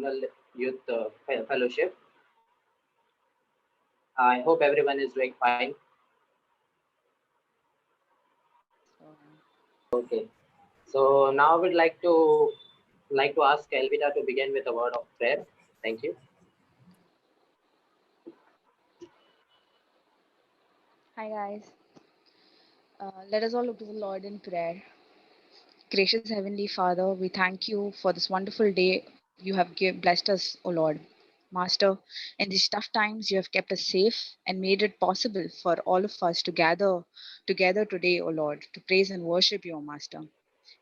Annual Youth Fellowship. I hope everyone is doing fine. Okay. So now I would like to ask Elvita to begin with a word of prayer. Thank you. Hi guys. Let us all look to the Lord in prayer. Gracious Heavenly Father, we thank you for this wonderful day you have blessed us, O Lord. Master, in these tough times, you have kept us safe and made it possible for all of us to gather together today, O Lord, to praise and worship you, O Master.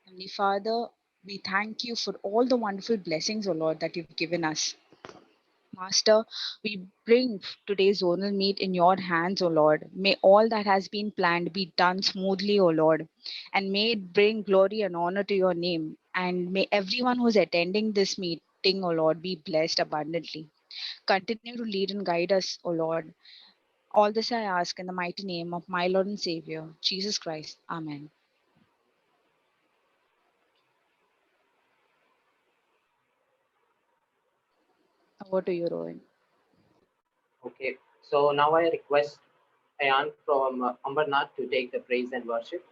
Heavenly Father, we thank you for all the wonderful blessings, O Lord, that you've given us. Master, we bring today's zonal meet in your hands, O Lord. May all that has been planned be done smoothly, O Lord, and may it bring glory and honor to your name. And may everyone who's attending this meeting, O Lord, be blessed abundantly. Continue to lead and guide us, O Lord. All this I ask in the mighty name of my Lord and Savior, Jesus Christ. Amen. Over to you, Rohan. Okay. So now I request Ayan from Ambernath to take the praise and worship.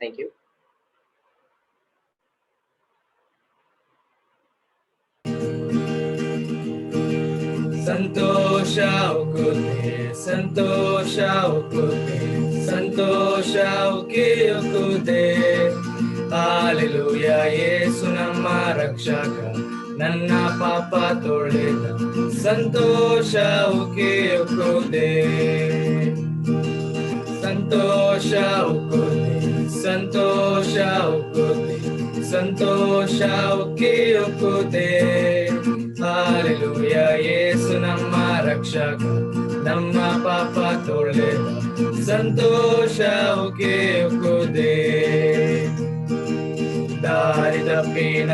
Thank you. ಸಂತೋಷ ಉಕ್ಕುತ್ತೆ ಸಂತೋಷ ಉಕ್ಕುತ್ತೆ ಸಂತೋಷ ಉಕ್ಕುತ್ತೆ hallelujah Yesu ನಮ್ಮ ರಕ್ಷಕ ನನ್ನ ಪಾಪ ತೊಳೆದ ಸಂತೋಷ ಉಕ್ಕುತ್ತೆ ಸಂತೋಷ ಉಕ್ಕುತ್ತೆ ಸಂತೋಷ ಉಕ್ಕುತ್ತೆ ಸಂತೋಷ ಉಕ್ಕುತ್ತೆ ಹಾಲೆಲೂಯಾ ಯೇಸು ನಮ್ಮ ರಕ್ಷಕ ನಮ್ಮ ಪಾಪ ತೊಳೆದ ಸಂತೋಷ ಉಕ್ಕುತ್ತೆ ದಾರಿ ತಪ್ಪಿನ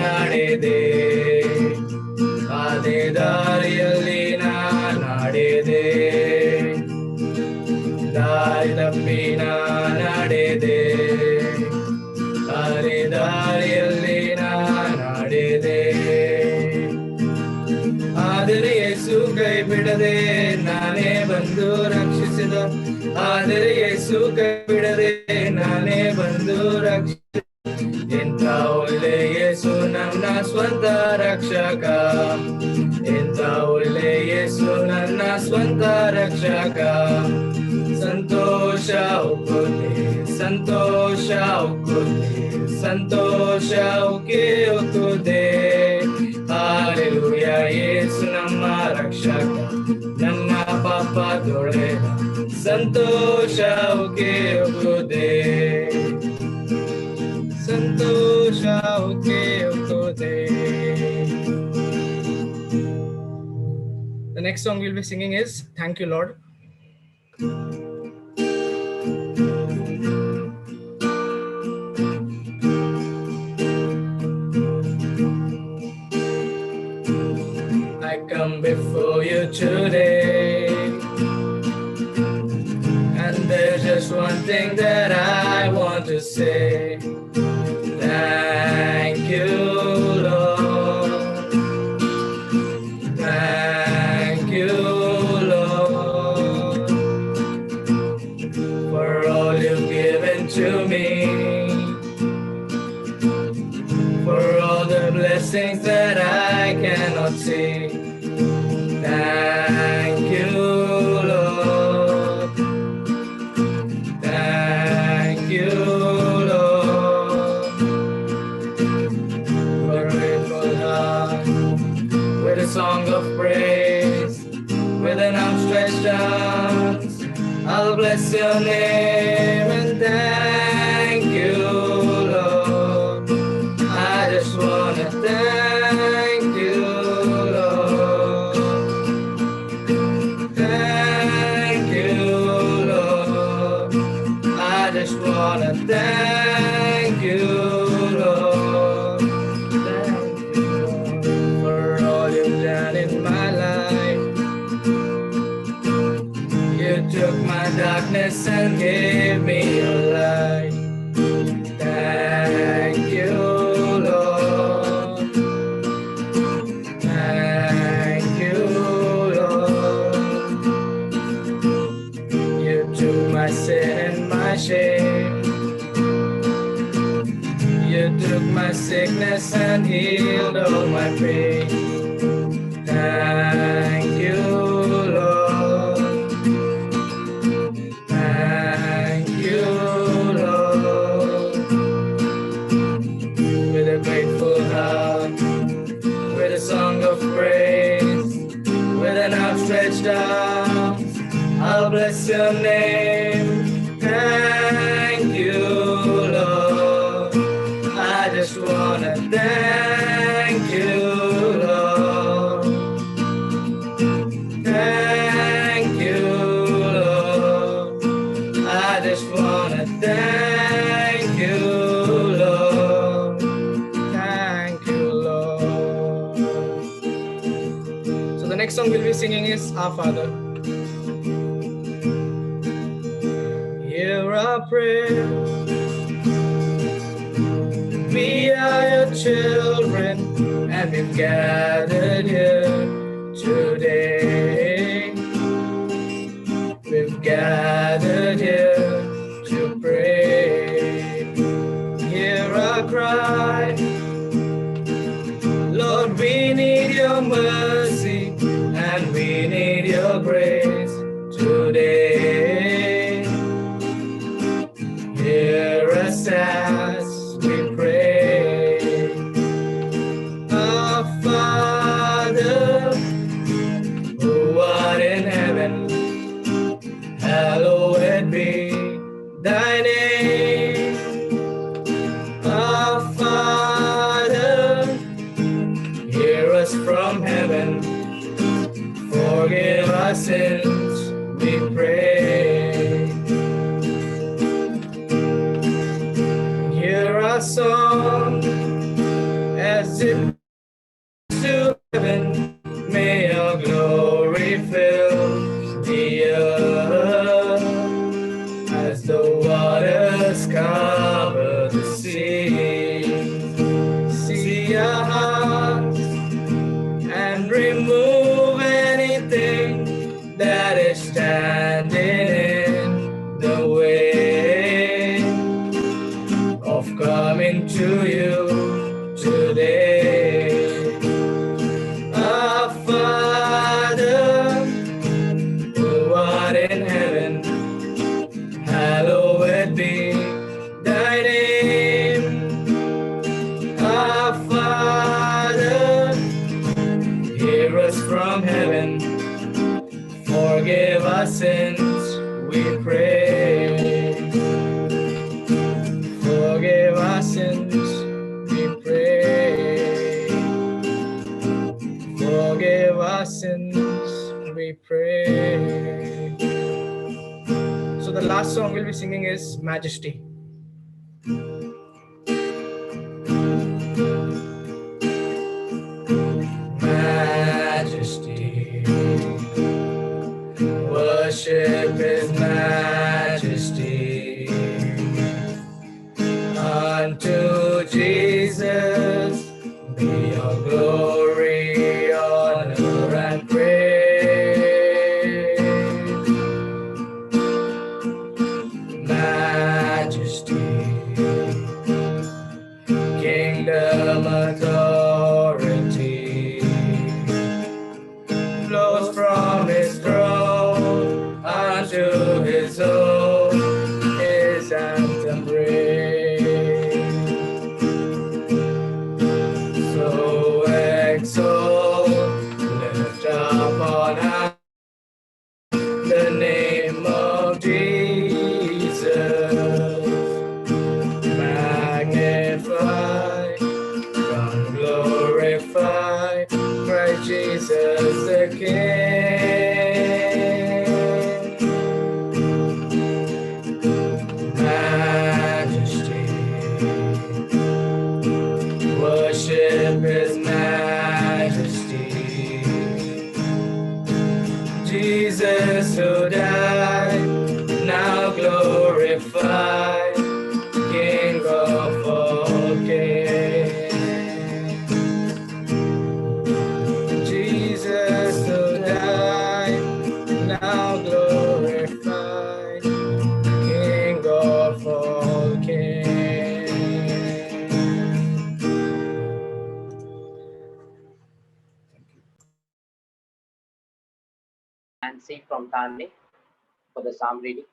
ನಡೆದೆ ಅದೇ ದಾರಿಯಲ್ಲಿ ನಡೆದೆ ದಾರಿ ತಪ್ಪಿನ ನಡೆದೆ ಅದೇ ದಾರಿಯಲ್ಲಿ ನಡೆದೆ ಆದರೆ ಯೇಸು ಕೈ ಬಿಡದೆ ನಾನೇ ಬಂದು ರಕ್ಷಿಸಿದ ಆದರೆ ಯೇಸು ಕೈ ಬಿಡದೆ ನಾನೇ ಬಂದು ರಕ್ಷಿಸಿದ ಎಂಥ ಒಳ್ಳೆ ಯೇಸು ನನ್ನ ಸ್ವಂತ ರಕ್ಷಕ ಎಂಥ ಒಳ್ಳೆ ಯೇಸು ನನ್ನ ಸ್ವಂತ ರಕ್ಷಕ ಸಂತೋಷ ಉಕ್ಕುತ್ತೆ ಸಂತೋಷ ಉಕ್ಕುತ್ತೆ ಸಂತೋಷ ಉಕ್ಕುತ್ತೆ ಹಾಲೆಲೂಯಾ ಯೇಸು ನಮ್ಮ ರಕ್ಷಕ ನಮ್ಮ ಪಾಪ ತೊಳೆದ ಸಂತೋಷ ಉಕ್ಕುತ್ತೆ ಸಂತೋಷ ಉಕ್ಕುತ್ತೆ. The next song we'll be singing is Thank You Lord. I come before you today, and there's just one thing that I want to say. Thank you, Lord. Thank you, Lord, for all you've given to me, for all the blessings that I cannot see. Thank you, Lord. Thank you, Lord. For a grateful heart, with a song of praise, with an outstretched arms, I'll bless your name and thank you, Lord. I just wanna thank you, Lord. Thank you, Lord. I just wanna thank you, Lord. Thank you, Lord, for all you've done in my life. You took my darkness and gave me your light. Thank you, Lord. my sin and my shame. You took my sickness and healed all my pain. Thank you, Lord. Thank you, Lord. With a grateful heart, with a song of praise, with an outstretched arms, I'll bless your name. Thank you, Lord. I just wanna thank you, Lord. Thank you, Lord. I just wanna thank you, Lord. Thank you, Lord. So the next song we'll be singing is Our Father. Hear our prayer. We are your children, and we've gathered here today. We've gathered here to pray. Hear our cry. Lord, we need your mercy, and we need your grace today. Hear us as we pray. Our Father, who art in heaven, hallowed be thy name. Our Father, hear us from heaven, forgive our sins, we pray. Hear our song as it to heaven, may your glory fill the earth as the waters cover the sea. See our hearts and remove anything that is standing in the way of coming to you today. Our Father, who art in heaven, hallowed be thy name. Our Father, hear us from heaven, forgive our sins, we pray. Forgive our sins, we pray. Forgive our sins, we pray. So the last song we'll be singing is Majesty. Majesty, worship His majesty. Unto Jesus be all glory, honor, and praise. Majesty, kingdom, authority flows from His throne unto His own, His anthem praise. So exalt, lift up on high the name of Jesus. Magnify, come glorify Christ Jesus the King. receive from Tani for the psalm reading.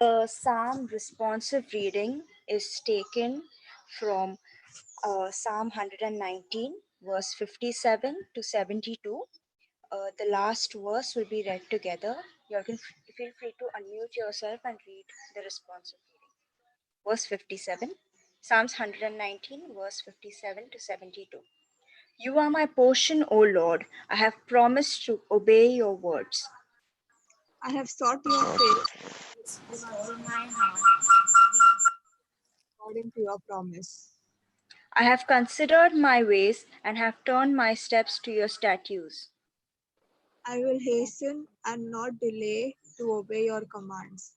The psalm responsive reading is taken from Psalm 119, verse 57 to 72. The last verse will be read together. You can feel free to unmute yourself and read the responsive reading. Verse 57, Psalms 119, verse 57 to 72. You are my portion, O Lord. I have promised to obey your words. I have sought your face with all my heart, according to your promise. I have considered my ways and have turned my steps to your statutes. I will hasten and not delay to obey your commands.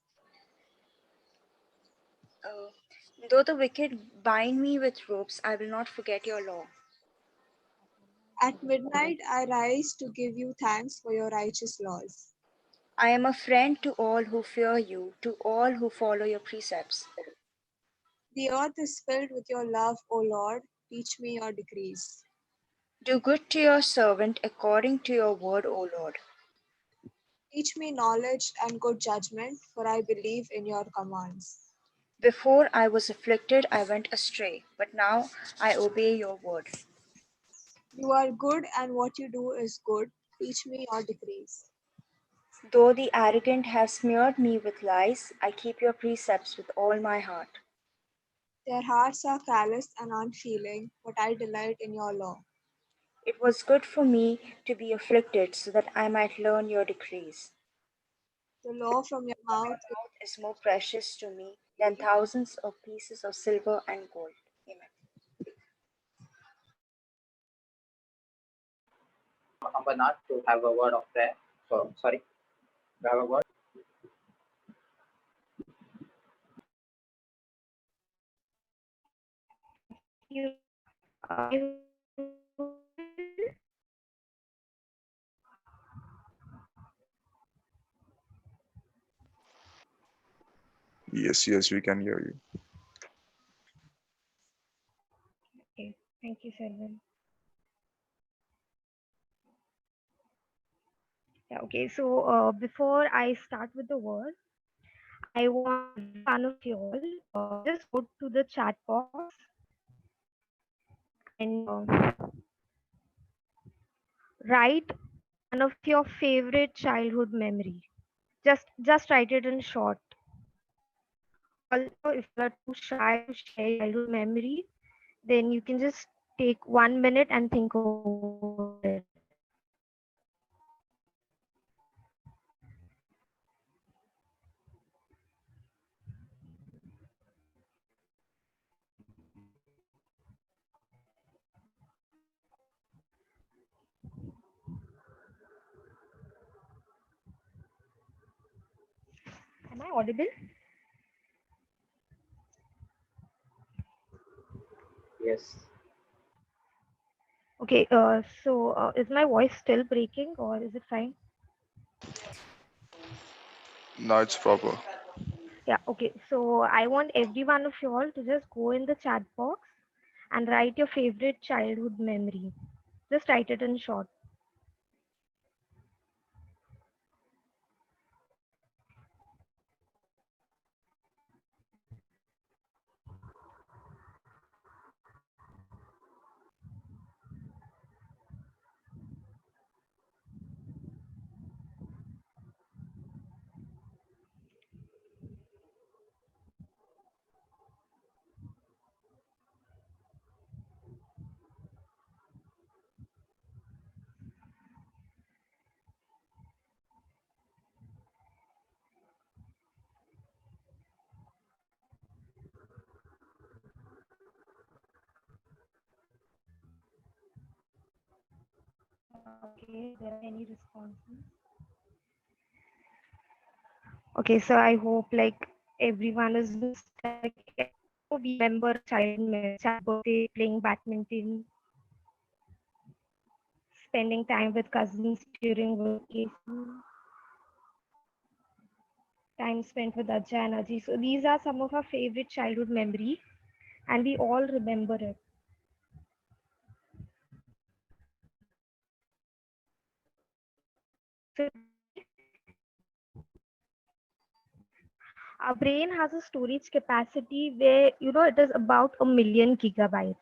Though the wicked bind me with ropes, I will not forget your law. At midnight, I rise to give you thanks for your righteous laws. I am a friend to all who fear you, to all who follow your precepts. The earth is filled with your love, O Lord. Teach me your decrees. Do good to your servant according to your word, O Lord. Teach me knowledge and good judgment, for I believe in your commands. Before I was afflicted, I went astray, but now I obey your word. You are good, and what you do is good. Teach me your decrees. Though the arrogant have smeared me with lies, I keep your precepts with all my heart. Their hearts are callous and unfeeling, but I delight in your law. It was good for me to be afflicted so that I might learn your decrees. The law from your mouth Is more precious to me than thousands of pieces of silver and gold. Amen. Ambernath to have a word of prayer. So, sorry, to have a word. Yes, yes, we can hear you. Okay, thank you, Selvan. Yeah, okay, so before I start with the word, I want one of you all just go to the chat box and write one of your favorite childhood memory. Just write it in short. Also, if you are too shy to share your childhood memory, then you can just take 1 minute and think over it. Am I audible? Yes. Okay, so is my voice still breaking or is it fine? Now it's proper. Yeah, okay. So I want every one of you all to just go in the chat box and write your favorite childhood memory. Just write it in short. Okay, there are any responses? Okay, so I hope like everyone is just like we remember child birthday, playing badminton, spending time with cousins during vacation, time spent with Ajja and Aji. So these are some of our favorite childhood memory and we all remember it. Our brain has a storage capacity where, it is about 1 million gigabytes.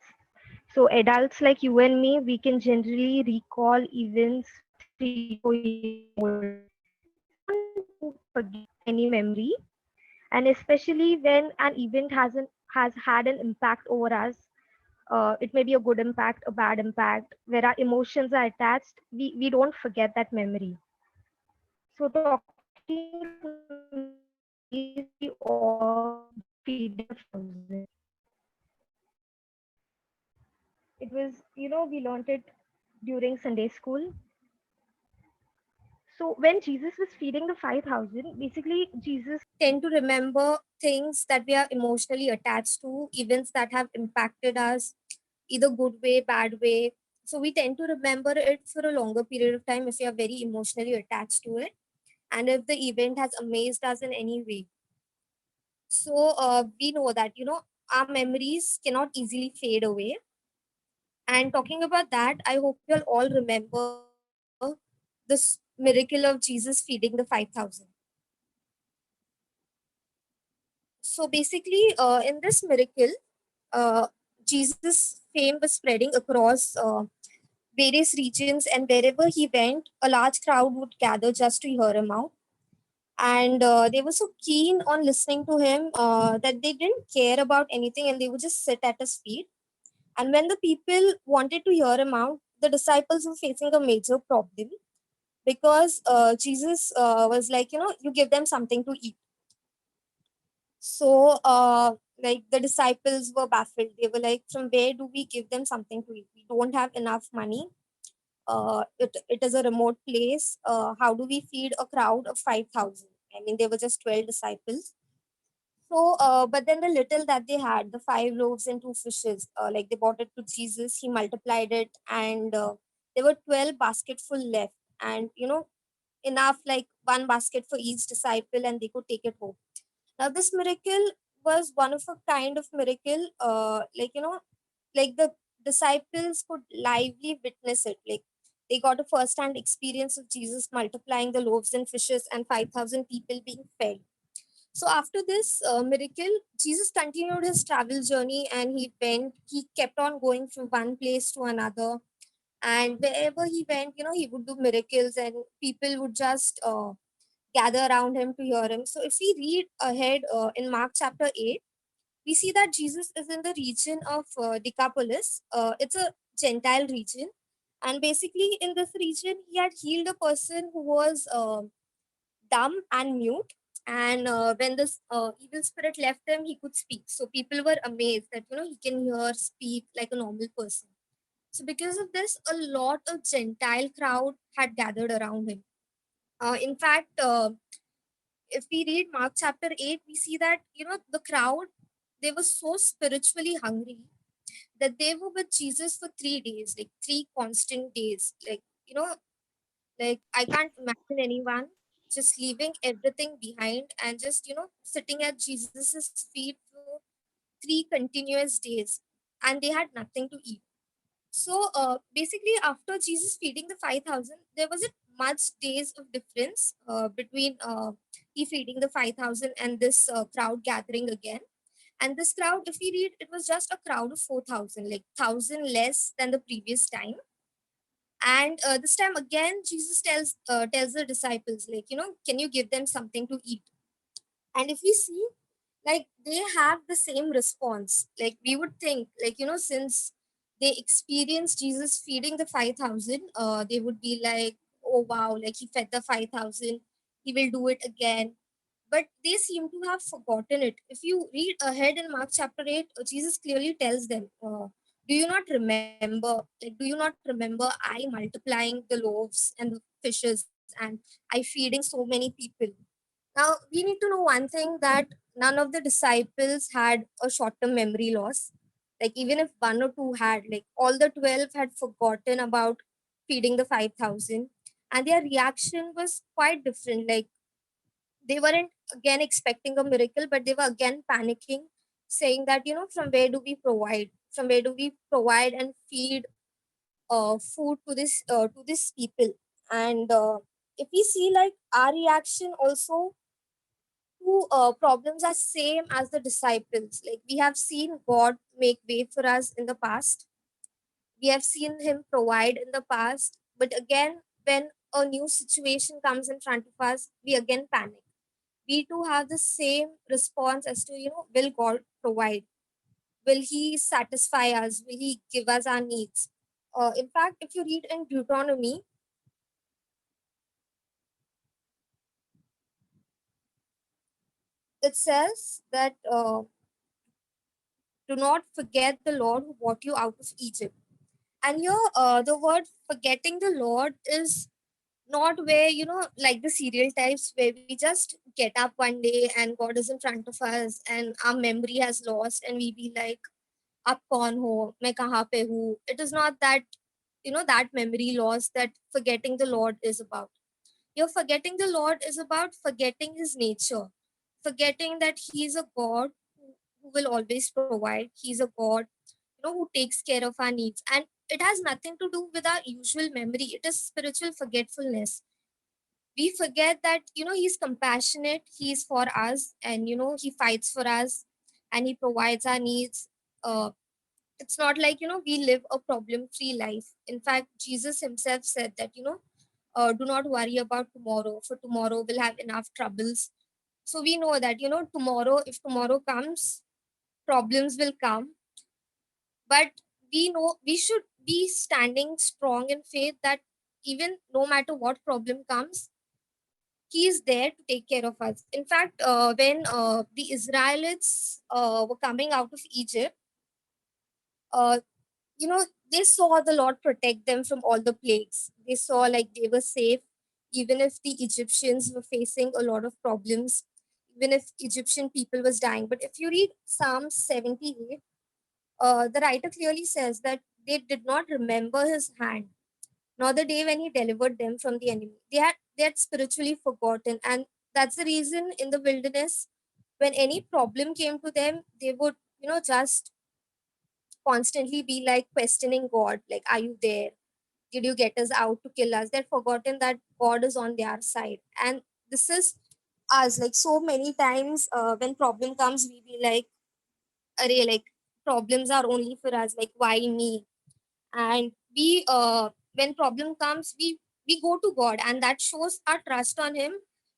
So adults like you and me, we can generally recall events 3 to 4 years old. To forget any memory, and especially when an event has had an impact over us. It may be a good impact, a bad impact, where our emotions are attached. We don't forget that memory. So talking of feeding the 5,000, it was, we learned it during Sunday school. So when Jesus was feeding the 5,000, basically Jesus tend to remember things that we are emotionally attached to, events that have impacted us, either good way, bad way. So we tend to remember it for a longer period of time if we are very emotionally attached to it, and if the event has amazed us in any way. So we know that, our memories cannot easily fade away. And talking about that, I hope you'll all remember this miracle of Jesus feeding the 5,000. So basically, in this miracle, Jesus' fame was spreading across various regions, and wherever he went, a large crowd would gather just to hear him out. And they were so keen on listening to him that they didn't care about anything, and they would just sit at his feet. And when the people wanted to hear him out, the disciples were facing a major problem, because Jesus was like, you give them something to eat. So, like, the disciples were baffled. They were like, from where do we give them something to eat? We don't have enough money. It is a remote place. How do we feed a crowd of 5,000? I mean, there were just 12 disciples. So, but then the little that they had, the 5 loaves and 2 fishes, like they brought it to Jesus, he multiplied it, and there were 12 basketful left. And, enough, like one basket for each disciple, and they could take it home. Now, this miracle was one of a kind of miracle, like the disciples could lively witness it. Like, they got a first hand experience of Jesus multiplying the loaves and fishes and 5,000 people being fed. So, after this miracle, Jesus continued his travel journey, and he kept on going from one place to another. And wherever he went, he would do miracles, and people would just gather around him to hear him. So if we read ahead in Mark chapter 8, we see that Jesus is in the region of Decapolis. It's a Gentile region. And basically, in this region, he had healed a person who was dumb and mute. And when this evil spirit left him, he could speak. So people were amazed that, he can hear, speak like a normal person. So because of this, a lot of Gentile crowd had gathered around him. In fact, if we read Mark chapter 8, we see that, the crowd, they were so spiritually hungry that they were with Jesus for 3 days, like 3 constant days. Like, like I can't imagine anyone just leaving everything behind and just, sitting at Jesus's feet for 3 continuous days, and they had nothing to eat. So basically, after Jesus feeding the 5,000, there wasn't much days of difference between he feeding the 5,000 and this crowd gathering again. And this crowd, if we read, it was just a crowd of 4,000, like 1,000 less than the previous time. And this time again, Jesus tells the disciples, like, can you give them something to eat? And if we see, like, they have the same response. Like, we would think, like, since they experienced Jesus feeding the 5,000, they would be like, oh wow, like he fed the 5,000, he will do it again. But they seem to have forgotten it. If you read ahead in Mark chapter 8, Jesus clearly tells them, do you not remember, like, do you not remember I multiplying the loaves and the fishes, and I feeding so many people? Now, we need to know one thing, that none of the disciples had a short term memory loss. Like, even if one or two had, like, all the 12 had forgotten about feeding the 5,000. And their reaction was quite different. Like, they weren't again expecting a miracle, but they were again panicking, saying that, from where do we provide? From where do we provide and feed food to this people? And if we see like our reaction also to problems are same as the disciples. Like we have seen God make way for us in the past. We have seen him provide in the past. But again, when a new situation comes in front of us, we again panic. We too have the same response as to, will God provide? Will he satisfy us? Will he give us our needs? In fact, if you read in Deuteronomy, it says that do not forget the Lord who brought you out of Egypt. And here, the word forgetting the Lord is not where, like the serial types where we just get up one day and God is in front of us and our memory has lost and we be like, "Ab kaun ho? Main kahan pe hu?" It is not that, that memory loss that forgetting the Lord is about. You're forgetting the Lord is about forgetting his nature, forgetting that he is a God who will always provide. He's a God, who takes care of our needs. And it has nothing to do with our usual memory. It is spiritual forgetfulness. We forget that, he's compassionate, he's for us, and, he fights for us and he provides our needs. It's not like, we live a problem free life. In fact, Jesus himself said that, do not worry about tomorrow, for tomorrow will have enough troubles. So we know that, tomorrow, if tomorrow comes, problems will come. But we know we should be standing strong in faith that even no matter what problem comes, he is there to take care of us. In fact, when the Israelites were coming out of Egypt, uh, they saw the Lord protect them from all the plagues. They saw like they were safe, even if the Egyptians were facing a lot of problems, even if Egyptian people was dying. But if you read Psalm 78, the writer clearly says that they did not remember his hand, nor the day when he delivered them from the enemy. They had spiritually forgotten. And that's the reason in the wilderness, when any problem came to them, they would, just constantly be like questioning God, like, are you there? Did you get us out to kill us? They've forgotten that God is on their side. And this is us, like so many times when problem comes, we be like, array, like problems are only for us, like why me? And we when problem comes, we go to God, and that shows our trust on him.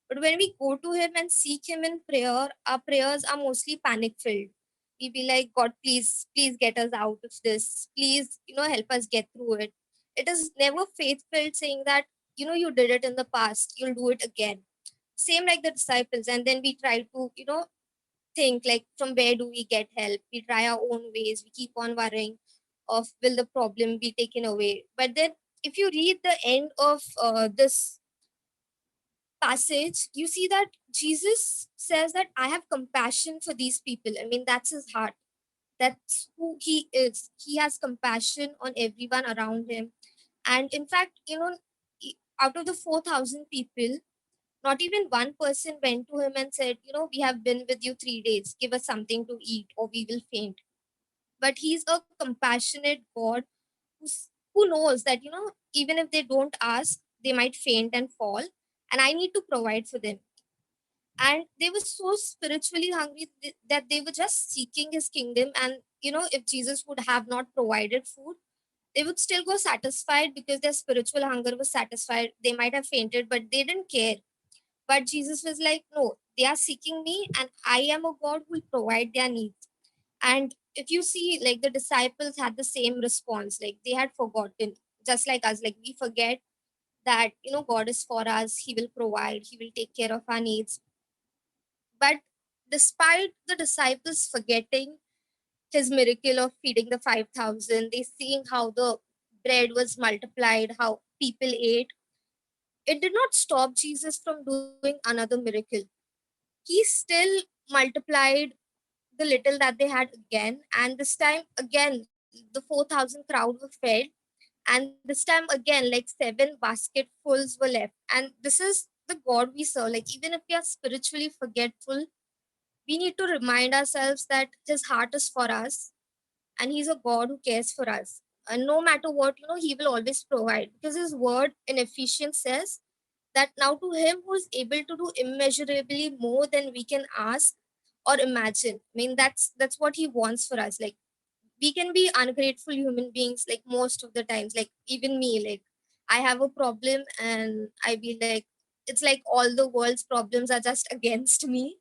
But when we go to him and seek him in prayer, our prayers are mostly panic filled. We be like, God, please get us out of this, please, help us get through it. It is never faith filled, saying that, you did it in the past, you'll do it again. Same like the disciples. And then we try to, think like, from where do we get help? We try our own ways, we keep on worrying of will the problem be taken away. But then if you read the end of this passage, you see that Jesus says that I have compassion for these people. I mean, that's his heart, that's who he is. He has compassion on everyone around him. And in fact, out of the 4,000 people, not even one person went to him and said, we have been with you 3 days, give us something to eat or we will faint. But he's a compassionate God who knows that, even if they don't ask, they might faint and fall. And I need to provide for them. And they were so spiritually hungry that they were just seeking his kingdom. And, if Jesus would have not provided food, they would still go satisfied because their spiritual hunger was satisfied. They might have fainted, but they didn't care. But Jesus was like, no, they are seeking me, and I am a God who will provide their needs. And if you see, like the disciples had the same response, like they had forgotten, just like us, like we forget that, God is for us, he will provide, he will take care of our needs. But despite the disciples forgetting his miracle of feeding the 5,000, they seeing how the bread was multiplied, how people ate, it did not stop Jesus from doing another miracle. He still multiplied the little that they had again, and this time again the 4,000 crowd were fed, and this time again like 7 basketfuls were left. And this is the God we serve. Like even if we are spiritually forgetful, we need to remind ourselves that his heart is for us, and he's a God who cares for us. And no matter what, he will always provide, because his word in Ephesians says that now to him who is able to do immeasurably more than we can ask or imagine. I mean, that's what he wants for us. Like, we can be ungrateful human beings, like most of the times, like even me, like I have a problem and I be like, it's like all the world's problems are just against me.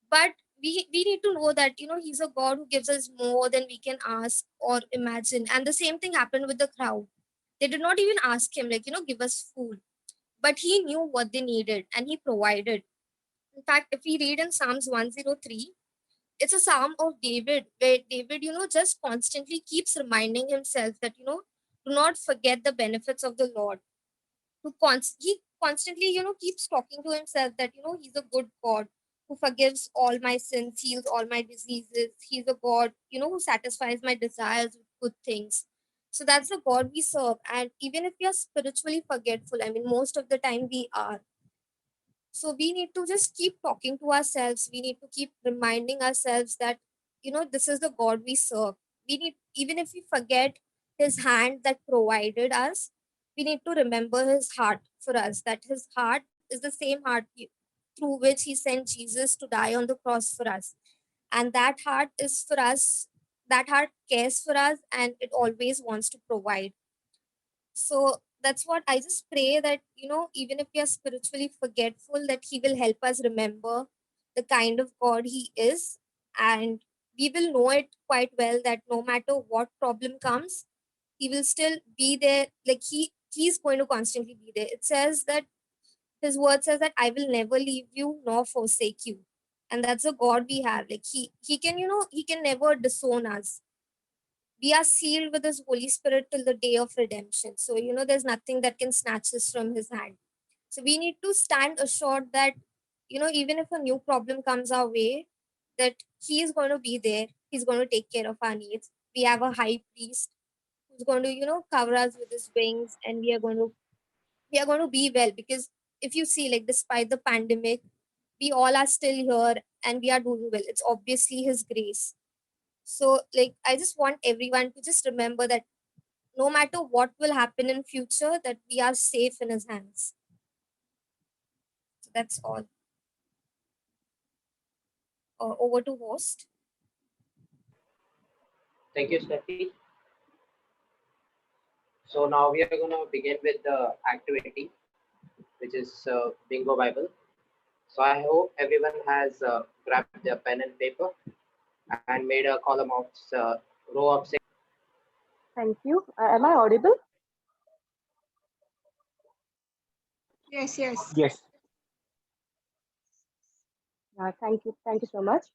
But we need to know that, he's a God who gives us more than we can ask or imagine. And the same thing happened with the crowd. They did not even ask him, like, give us food, but he knew what they needed and he provided. In fact, if we read in Psalms 103, it's a psalm of David, where David, just constantly keeps reminding himself that, do not forget the benefits of the Lord. He constantly, keeps talking to himself that, he's a good God who forgives all my sins, heals all my diseases. He's a God, who satisfies my desires with good things. So that's the God we serve. And even if we are spiritually forgetful, I mean, most of the time we are. So we need to just keep talking to ourselves. We need to keep reminding ourselves that, this is the God we serve. We need, even if we forget his hand that provided us, we need to remember his heart for us, that his heart is the same heart through which he sent Jesus to die on the cross for us. And that heart is for us, that heart cares for us, and it always wants to provide. So that's what I just pray, that, even if we are spiritually forgetful, that he will help us remember the kind of God he is. And we will know it quite well, that no matter what problem comes, he will still be there. Like he's going to constantly be there. It says that his word says that I will never leave you nor forsake you. And that's a God we have. Like he can, he can never disown us. We are sealed with his Holy Spirit till the day of redemption. So, there's nothing that can snatch us from his hand. So we need to stand assured that, even if a new problem comes our way, that he is going to be there. He's going to take care of our needs. We have a high priest who's going to, cover us with his wings, and we are going to be well. Because if you see, like, despite the pandemic, we all are still here and we are doing well. It's obviously his grace. So, like, I just want everyone to just remember that no matter what will happen in future, that we are safe in his hands. So that's all. Over to host. Thank you, Steffi. So now we are going to begin with the activity, which is Bingo Bible. So I hope everyone has grabbed their pen and paper and made a column of row of 6. Thank you. Am I audible? Yes, yes. Yes. Thank you. Thank you so much.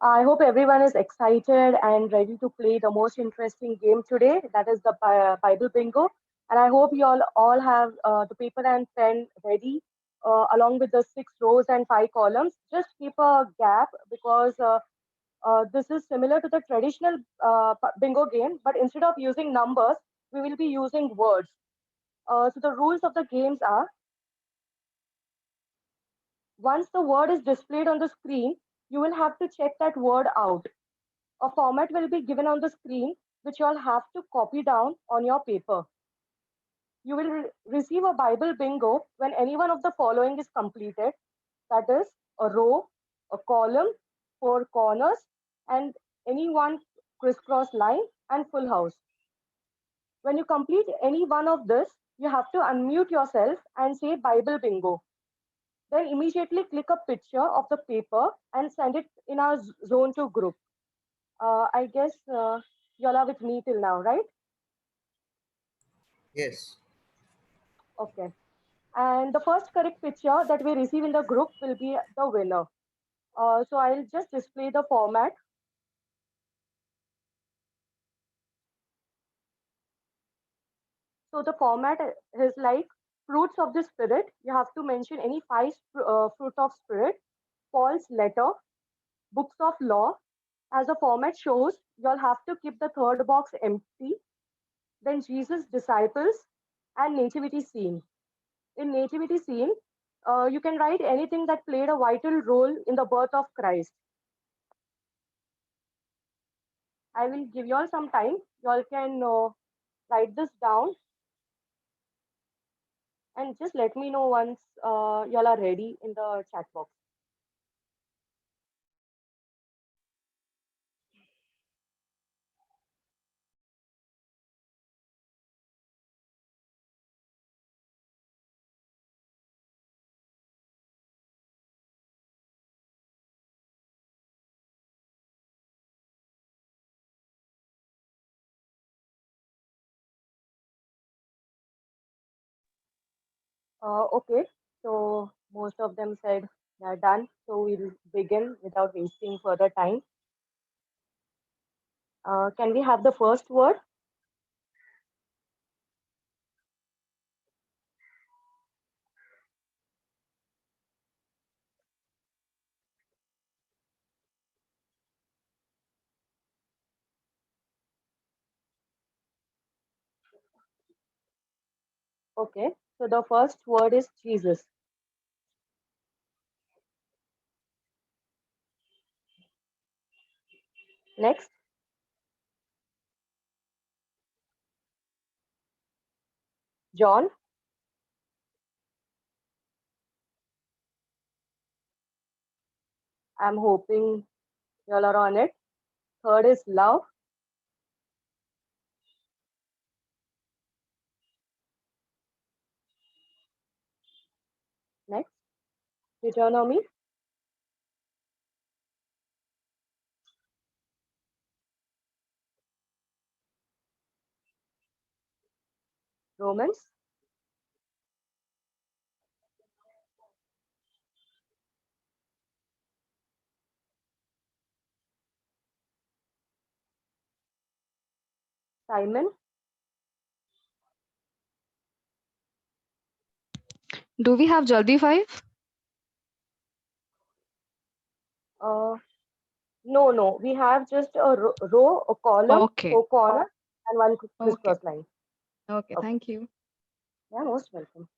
I hope everyone is excited and ready to play the most interesting game today. That is the Bible Bingo. And I hope you all have the paper and pen ready, along with the 6 rows and 5 columns. Just keep a gap, because this is similar to the traditional bingo game, but instead of using numbers, we will be using words. So the rules of the games are: once the word is displayed on the screen, you will have to check that word out. A format will be given on the screen, which you'll have to copy down on your paper. You will receive a Bible bingo when any one of the following is completed. That is, a row, a column, 4 corners, and any one crisscross line, and full house. When you complete any one of this, you have to unmute yourself and say Bible bingo. Then immediately click a picture of the paper and send it in our Zone 2 group. I guess y'all are with me till now, right? Yes. Okay. And the first correct picture that we receive in the group will be the winner. So I'll just display the format. So the format is like fruits of the spirit. You have to mention any 5 fruit of spirit, Paul's letter, books of law. As the format shows, you'll have to keep the third box empty. Then Jesus' disciples and nativity scene. In nativity scene, you can write anything that played a vital role in the birth of Christ. I will give you all some time. You all can write this down. And just let me know once y'all are ready in the chat box. Okay, so most of them said they're done. So we'll begin without wasting further time. Can we have the first word? Okay, so the first word is Jesus. Next, John. I'm hoping y'all are on it. Third is love. Next, Deuteronomy. Romans. Simon. Do we have Jaldi 5? No. We have just a row, a column, Okay. 4 corners, and one Okay. crisscross line. Okay, Okay. thank you. Yeah, most welcome.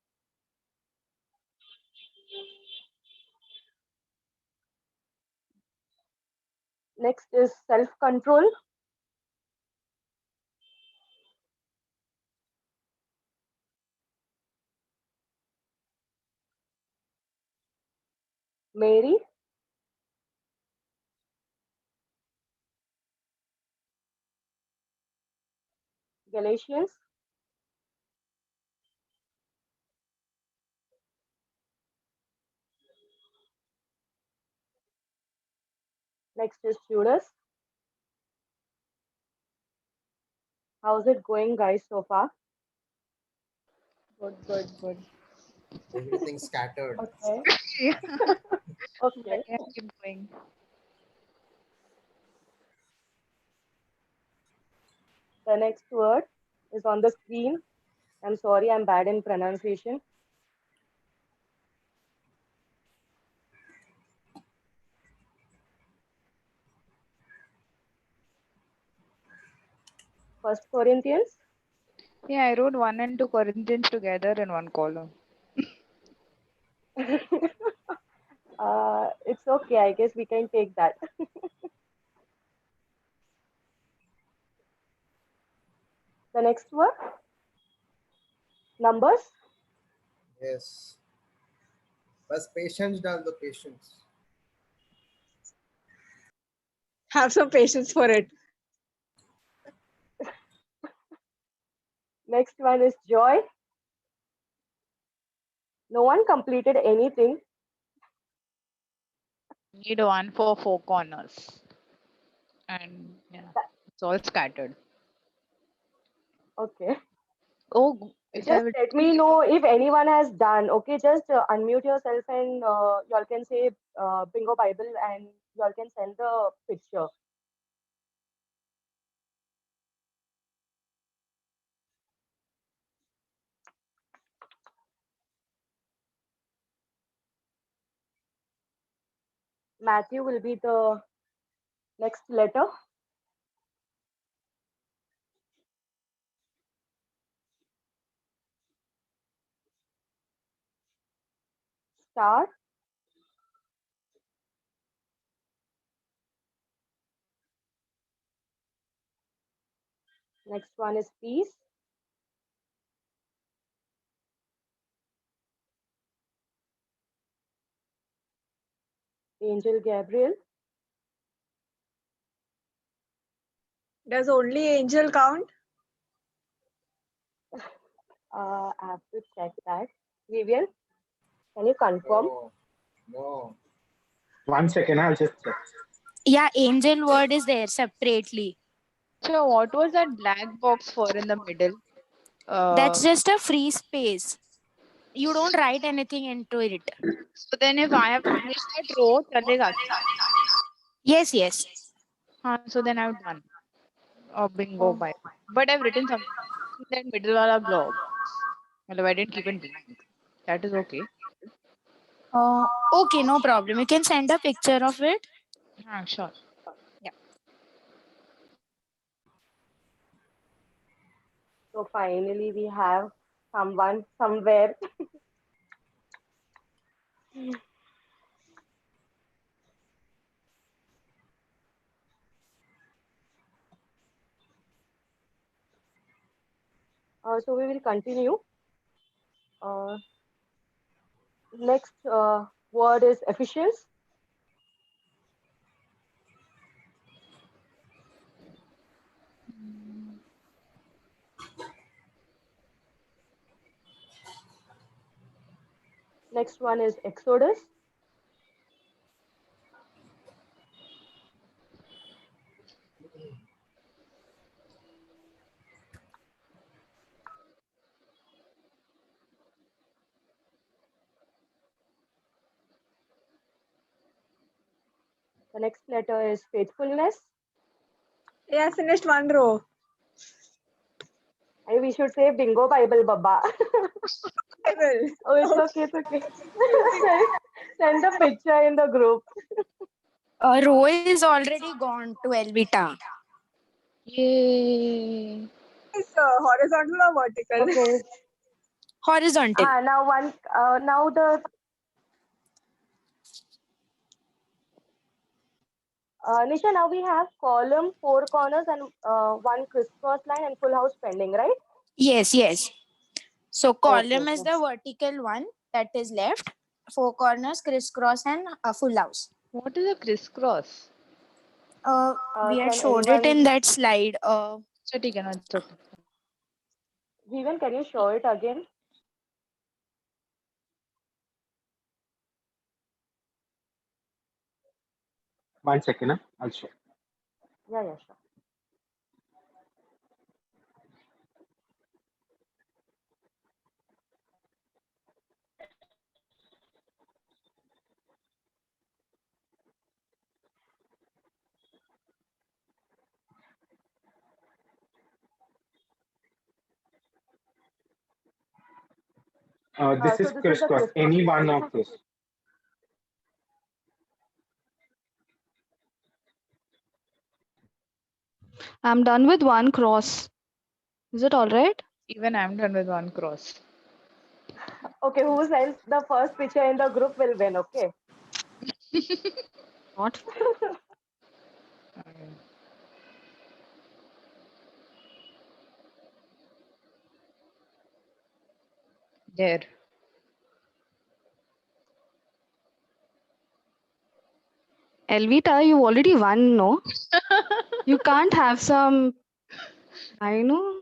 Next is self-control. Mary. Galatians. Next is Judas. How's it going, guys, so far? Good. Everything scattered. Okay. Yeah, Okay. yeah, keep going. The next word is on the screen. I'm sorry, I'm bad in pronunciation. First Corinthians. Yeah, I wrote 1 and 2 Corinthians together in one column. It's okay. I guess we can take that. The next word, numbers. Yes. बस patience डाल दो patience. Have some patience for it. Next one is joy. No one completed anything. Need one for 4 corners. And yeah, it's all scattered. Okay. Oh, if I Just would let me know if anyone has done. Okay, just unmute yourself and y'all can say Bingo Bible and y'all can send the picture. Matthew will be the next letter. Star. Next one is peace. Angel Gabriel. Does only angel count? I have to check that. Vivian, can you confirm? No. 1 second, I'll just check. Yeah, angel word is there separately. So what was that black box for in the middle? That's just a free space. You don't write anything into it. So then if I have to finish that row, chalega. Yes, yes. So then I've done. Or bingo by. But I've written something in that middle wala blob. Well, I didn't keep it blank. That is okay. Okay, no problem. You can send a picture of it. Sure. So finally, we have someone somewhere. So we will continue. Next word is efficiency. Next one is Exodus. The next letter is faithfulness. Yeah, I finished one row. We should say bingo Bible Baba. I will. Oh, it's okay, it's okay. Send a picture in the group. Row is already gone to Elvita. Yay. It's horizontal or vertical? Okay. Horizontal. Now the Nisha, now we have column, 4 corners, and one crisscross line and full house pending, right? Yes, yes. So column is Okay. the vertical one that is left. 4 corners, crisscross, and a full house. What is a crisscross? We had Can showed it in anyone, that slide. So, it's okay. Vivian, can you show it again? One second, I'll show. Yeah, sure. This So is this is the crisscross. Any one of this. I'm done with one cross. Is it all right? Even I'm done with one cross. Okay, who sends the first picture in the group will win, okay? Not. There. Elvita, you already won, no? You can't have some. I know.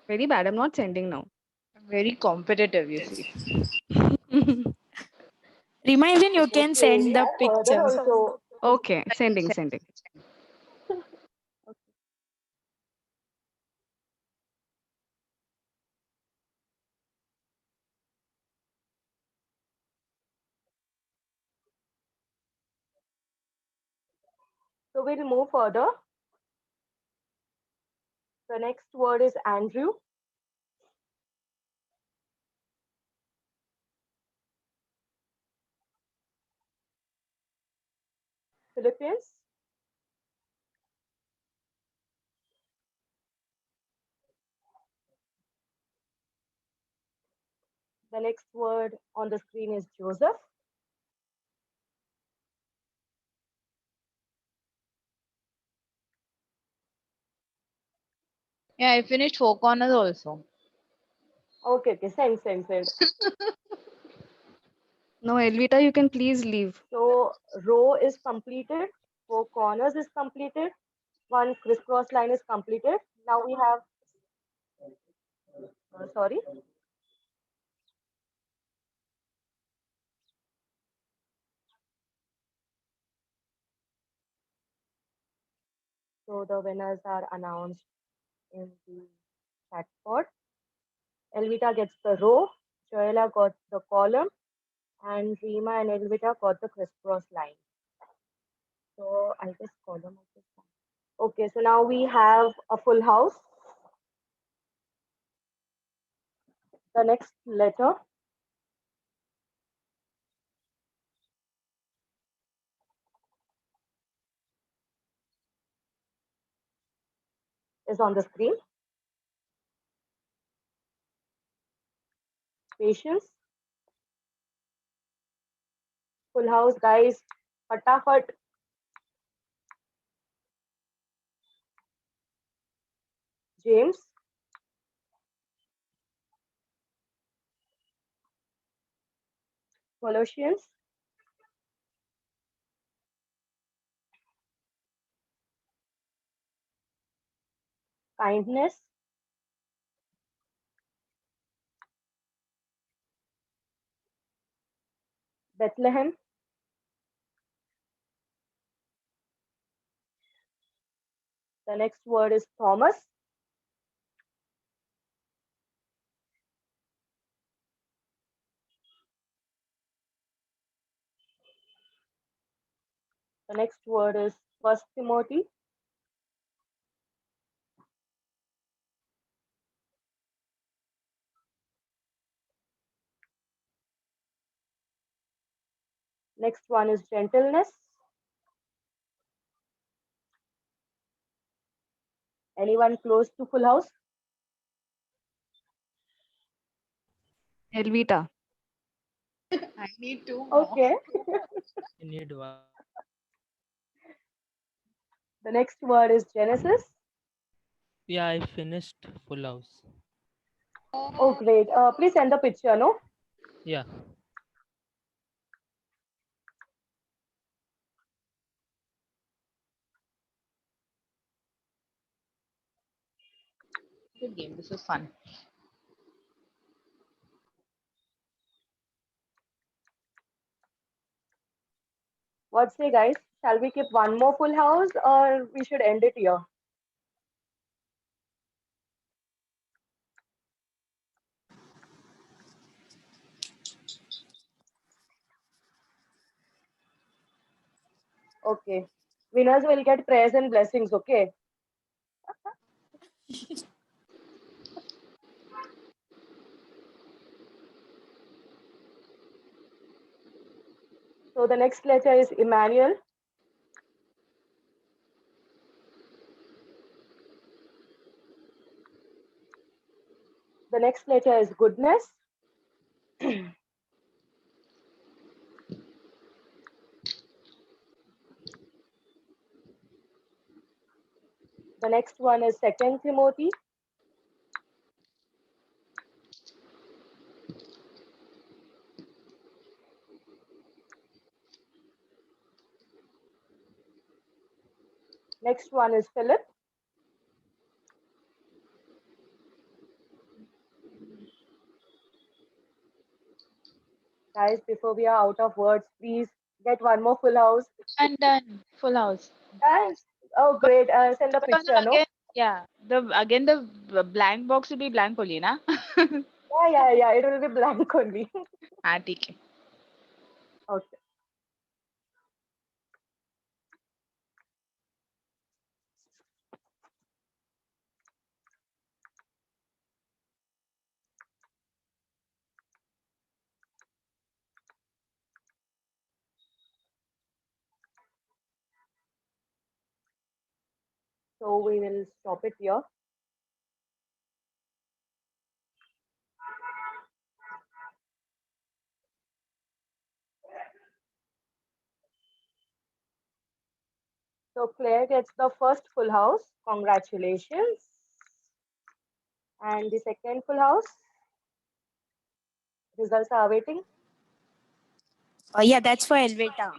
Very bad. I'm not sending now. Very competitive, you see. Remind you can send the Further picture. also. Okay, sending. So we'll move further. The next word is Andrew. Philippines. The next word on the screen is Joseph. Yeah, I finished 4 corners also. Okay, send. No, Elvita, you can please leave. So row is completed, 4 corners is completed, 1 crisscross line is completed. Now we have, sorry. So the winners are announced in the chat pod. Elvita gets the row, Joella got the column, and Rima and Elvita got the crisscross line. So I guess column of this one. Okay, so now we have a full house. The next letter is on the screen. Patience. Full house, guys. Fatafat. James. Colossians. Kindness. Bethlehem. The next word is Thomas. The next word is First Timothy. Next one is gentleness. Anyone close to full house? Elvita. I need two. Okay. You need one. The next word is Genesis. Yeah, I finished Full House. Oh, great. Please send the picture, no? Yeah. Good game. This is fun. What say, guys? Shall we keep one more full house or we should end it here? Okay. Winners will get prayers and blessings, okay? So the next letter is Emmanuel. The next letter is goodness. The next one is Second Timothy. Next one is Philip. Guys, before we are out of words, please get one more full house. And done. Full house. Guys, oh great. Send a But picture, no? again, yeah. The blank box will be blank only, na? Yeah. It will be blank only. हाँ ठीक है. Okay. So we will stop it here. So Claire gets the first full house. Congratulations. And the second full house. Results are awaiting. Yeah, that's for Elvita.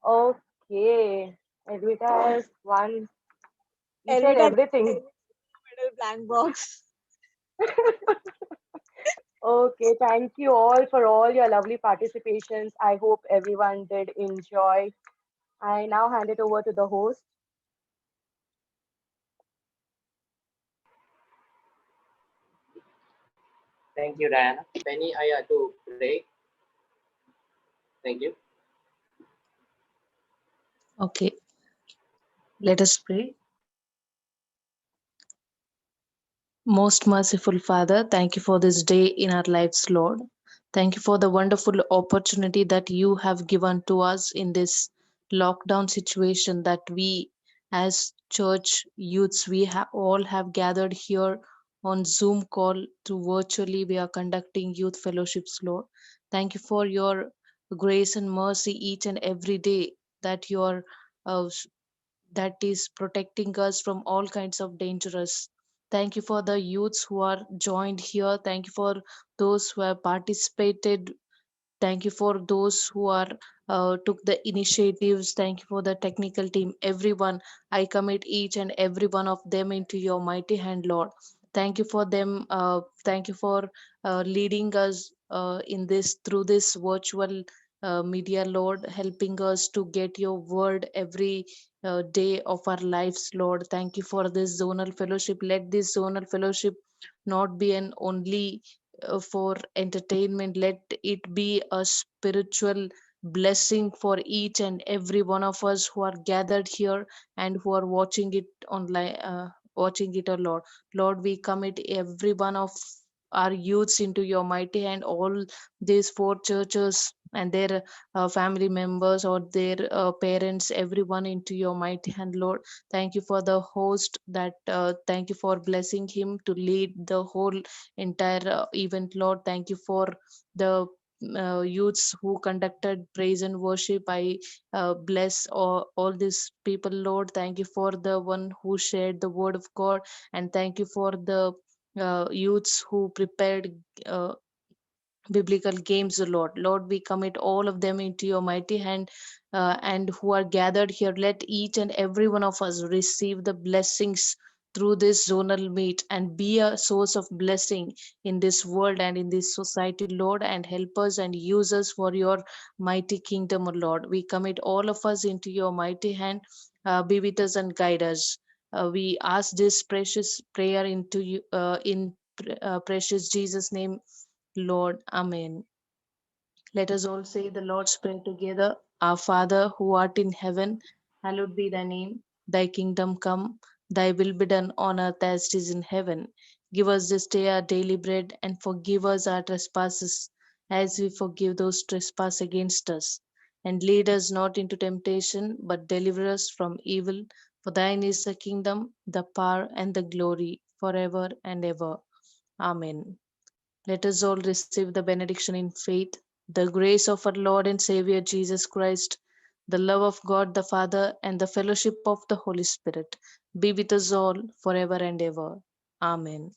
Okay. Edvita has one. You said Elvita, everything. middle blank box. Okay, thank you all for all your lovely participations. I hope everyone did enjoy. I now hand it over to the host. Thank you, Diana. Penny, I had to pray. Thank you. Okay, let us pray. Most merciful Father, thank you for this day in our lives, Lord. Thank you for the wonderful opportunity that you have given to us in this lockdown situation that we as church youths all have gathered here on Zoom call to virtually we are conducting youth fellowships, Lord. Thank you for your grace and mercy each and every day that your uh, that is protecting us from all kinds of dangerous. Thank you for the youths who are joined here. Thank you for those who have participated. Thank you for those who are took the initiatives. Thank you for the technical team. Everyone, I commit each and every one of them into your mighty hand, Lord. Thank you for them. Thank you for leading us in this through this virtual media, Lord, helping us to get your word every day of our lives, Lord. Thank you for this zonal fellowship. Let this zonal fellowship not be an only for entertainment. Let it be a spiritual blessing for each and every one of us who are gathered here and who are watching it online, watching it, Lord. Lord, we commit every one of our youths into your mighty hand, all these four churches and their family members or their parents, everyone into your mighty hand, Lord. Thank you for the host that thank you for blessing him to lead the whole entire event, Lord. Thank you for the youths who conducted praise and worship. I bless all these people, Lord. Thank you for the one who shared the word of God, and thank you for the youths who prepared uh, biblical games, Lord. Lord, we commit all of them into your mighty hand, and who are gathered here. Let each and every one of us receive the blessings through this zonal meet and be a source of blessing in this world and in this society, Lord, and help us and use us for your mighty kingdom, Lord. We commit all of us into your mighty hand. Be with us and guide us. We ask this precious prayer into you in precious Jesus' name, Lord. Amen. Let us all say the Lord's Prayer together. Our Father, who art in heaven, hallowed be thy name. Thy kingdom come, thy will be done on earth as it is in heaven. Give us this day our daily bread, and forgive us our trespasses, as we forgive those trespass against us. And lead us not into temptation, but deliver us from evil. For thine is the kingdom, the power, and the glory, forever and ever. Amen. Let us all receive the benediction in faith. The grace of our Lord and Savior Jesus Christ, the love of God the Father, and the fellowship of the Holy Spirit be with us all forever and ever. Amen.